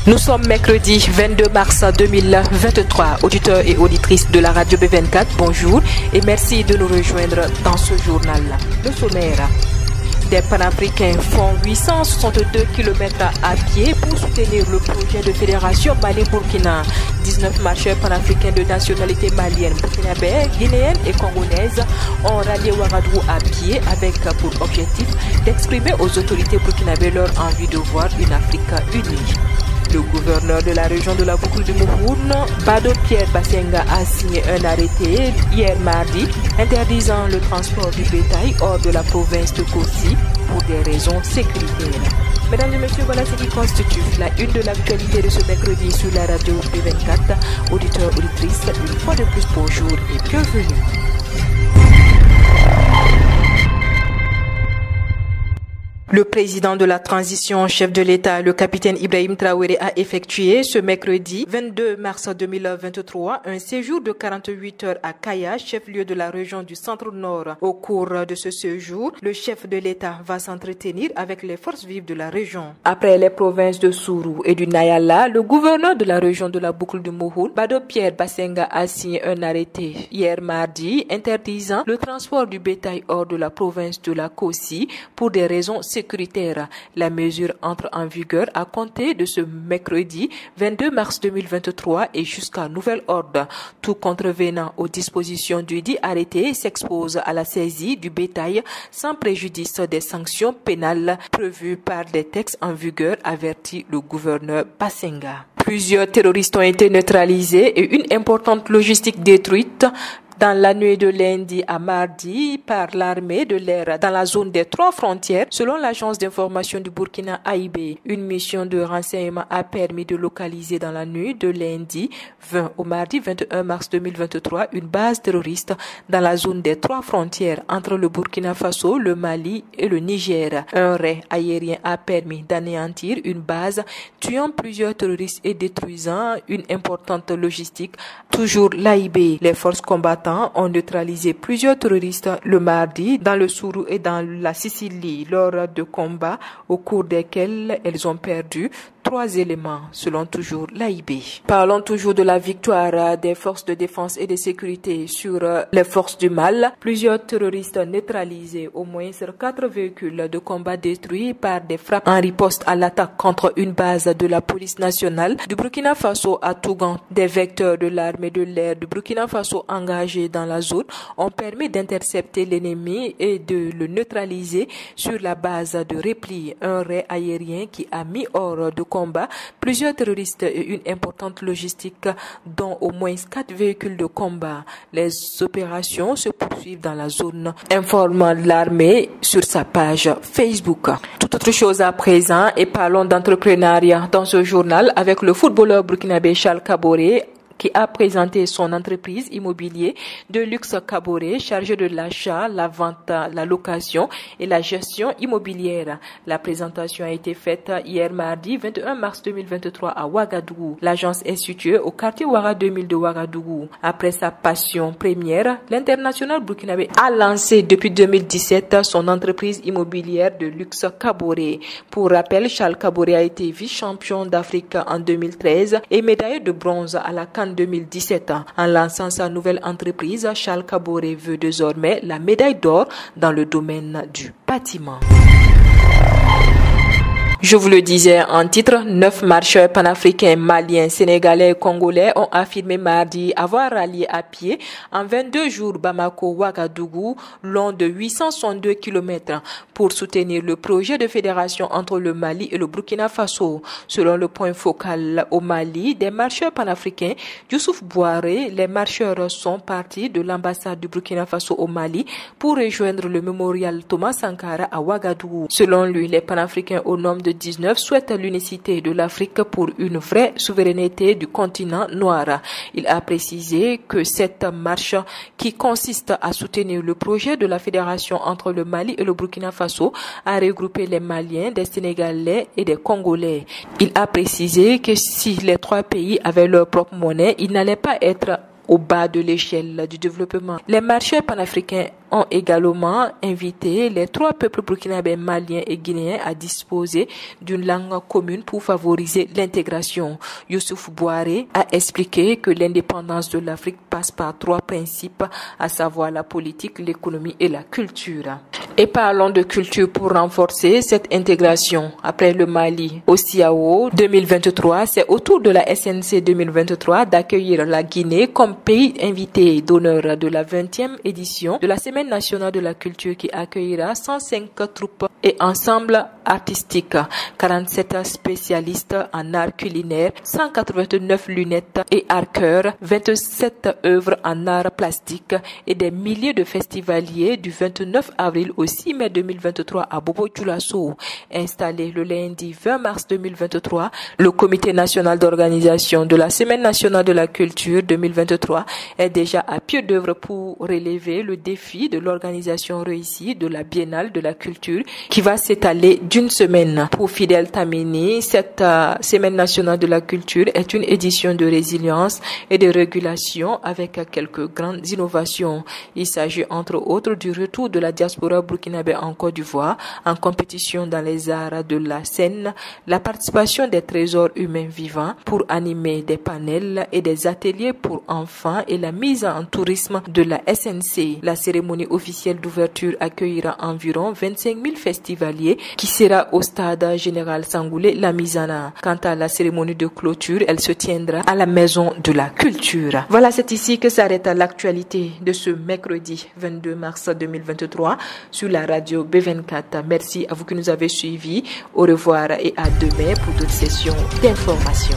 Nous sommes mercredi 22 mars 2023. Auditeurs et auditrices de la radio B24, bonjour et merci de nous rejoindre dans ce journal. Le sommaire. Des panafricains font 862 km à pied pour soutenir le projet de fédération Mali-Burkina. 19 marcheurs panafricains de nationalité malienne, burkinabé, guinéenne et congolaise ont rallié Ouagadougou à pied avec pour objectif d'exprimer aux autorités burkinabées leur envie de voir une Afrique unie. Le gouverneur de la région de la boucle du Mouhoun, Bado Pierre Basenga, a signé un arrêté hier mardi interdisant le transport du bétail hors de la province de Kossi pour des raisons sécuritaires. Mesdames et messieurs, voilà ce qui constitue la une de l'actualité de ce mercredi sur la radio B24. Auditeurs, auditrices, une fois de plus, bonjour et bienvenue. Le président de la transition, chef de l'État, le capitaine Ibrahim Traoré, a effectué ce mercredi 22 mars 2023 un séjour de 48 heures à Kaya, chef-lieu de la région du Centre-Nord. Au cours de ce séjour, le chef de l'État va s'entretenir avec les forces vives de la région. Après les provinces de Sourou et du Nayala, le gouverneur de la région de la boucle du Mouhoun, Bado Pierre Basenga, a signé un arrêté hier mardi interdisant le transport du bétail hors de la province de la Kossi pour des raisons sécuritaires. La mesure entre en vigueur à compter de ce mercredi 22 mars 2023 et jusqu'à nouvel ordre. Tout contrevenant aux dispositions du dit arrêté s'expose à la saisie du bétail sans préjudice des sanctions pénales prévues par des textes en vigueur, avertit le gouverneur Basenga. Plusieurs terroristes ont été neutralisés et une importante logistique détruite dans la nuit de lundi à mardi par l'armée de l'air dans la zone des 3 frontières, selon l'agence d'information du Burkina AIB. Une mission de renseignement a permis de localiser dans la nuit de lundi 20 au mardi 21 mars 2023 une base terroriste dans la zone des 3 frontières entre le Burkina Faso, le Mali et le Niger. Un raid aérien a permis d'anéantir une base, tuant plusieurs terroristes et détruisant une importante logistique. Toujours l'AIB, les forces combattantes ont neutralisé plusieurs terroristes le mardi dans le Sourou et dans la Sicile lors de combats au cours desquels elles ont perdu 3 éléments, selon toujours l'AIB. Parlons toujours de la victoire des forces de défense et de sécurité sur les forces du mal. Plusieurs terroristes neutralisés, au moins 4 véhicules de combat détruits par des frappes en riposte à l'attaque contre une base de la police nationale du Burkina Faso à Tougan. Des vecteurs de l'armée de l'air du Burkina Faso engagés dans la zone ont permis d'intercepter l'ennemi et de le neutraliser sur la base de repli. Un raid aérien qui a mis hors de combat plusieurs terroristes et une importante logistique, dont au moins 4 véhicules de combat. Les opérations se poursuivent dans la zone, informe l'armée sur sa page Facebook. Toute autre chose à présent, et parlons d'entrepreneuriat dans ce journal avec le footballeur burkinabé Charles Kaboré, qui a présenté son entreprise immobilier de luxe Kaboré, chargée de l'achat, la vente, la location et la gestion immobilière. La présentation a été faite hier mardi 21 mars 2023 à Ouagadougou. L'agence est située au quartier Ouara 2000 de Ouagadougou. Après sa passion première, l'international burkinabé a lancé depuis 2017 son entreprise immobilière de luxe Kaboré. Pour rappel, Charles Kaboré a été vice-champion d'Afrique en 2013 et médaillé de bronze à la CAN 2017. En lançant sa nouvelle entreprise, Charles Kaboré veut désormais la médaille d'or dans le domaine du bâtiment. Je vous le disais en titre, 9 marcheurs panafricains, maliens, sénégalais et congolais ont affirmé mardi avoir rallié à pied en 22 jours Bamako-Ouagadougou, long de 862 km, pour soutenir le projet de fédération entre le Mali et le Burkina Faso. Selon le point focal au Mali des marcheurs panafricains, Youssouf Bouaré, les marcheurs sont partis de l'ambassade du Burkina Faso au Mali pour rejoindre le mémorial Thomas Sankara à Ouagadougou. Selon lui, les panafricains au nombre de 19 souhaite l'unicité de l'Afrique pour une vraie souveraineté du continent noir. Il a précisé que cette marche qui consiste à soutenir le projet de la fédération entre le Mali et le Burkina Faso a regroupé les Maliens, des Sénégalais et des Congolais. Il a précisé que si les 3 pays avaient leur propre monnaie, il n'allait pas être au bas de l'échelle du développement. Les marcheurs panafricains ont également invité les 3 peuples burkinabés, maliens et guinéens à disposer d'une langue commune pour favoriser l'intégration. Youssouf Bouaré a expliqué que l'indépendance de l'Afrique passe par 3 principes, à savoir la politique, l'économie et la culture. Et parlons de culture pour renforcer cette intégration. Après le Mali au CIAO 2023, c'est au tour de la SNC 2023 d'accueillir la Guinée comme pays invité d'honneur de la 20e édition de la Semaine nationale de la culture qui accueillera 105 troupes et ensembles artistiques, 47 spécialistes en art culinaire, 189 lunettes et arqueurs, 27 œuvres en art plastique et des milliers de festivaliers du 29 avril au 6 mai 2023 à Bobo-Dioulasso. Installé le lundi 20 mars 2023, le Comité national d'organisation de la Semaine nationale de la culture 2023 est déjà à pied d'œuvre pour relever le défi de l'organisation réussie de la Biennale de la culture qui va s'étaler d'une semaine. Pour Fidel Tamini, cette Semaine nationale de la culture est une édition de résilience et de régulation avec quelques grandes innovations. Il s'agit entre autres du retour de la diaspora burkinabé en Côte d'Ivoire en compétition dans les arts de la scène, la participation des trésors humains vivants pour animer des panels et des ateliers pour enfants et la mise en tourisme de la SNC. La cérémonie officielle d'ouverture accueillera environ 25 000 festivaliers qui sera au stade général Sangoulé Lamizana. Quant à la cérémonie de clôture, elle se tiendra à la maison de la culture. Voilà, c'est ici que s'arrête l'actualité de ce mercredi 22 mars 2023 sur la radio B24. Merci à vous qui nous avez suivis. Au revoir et à demain pour d'autres sessions d'information.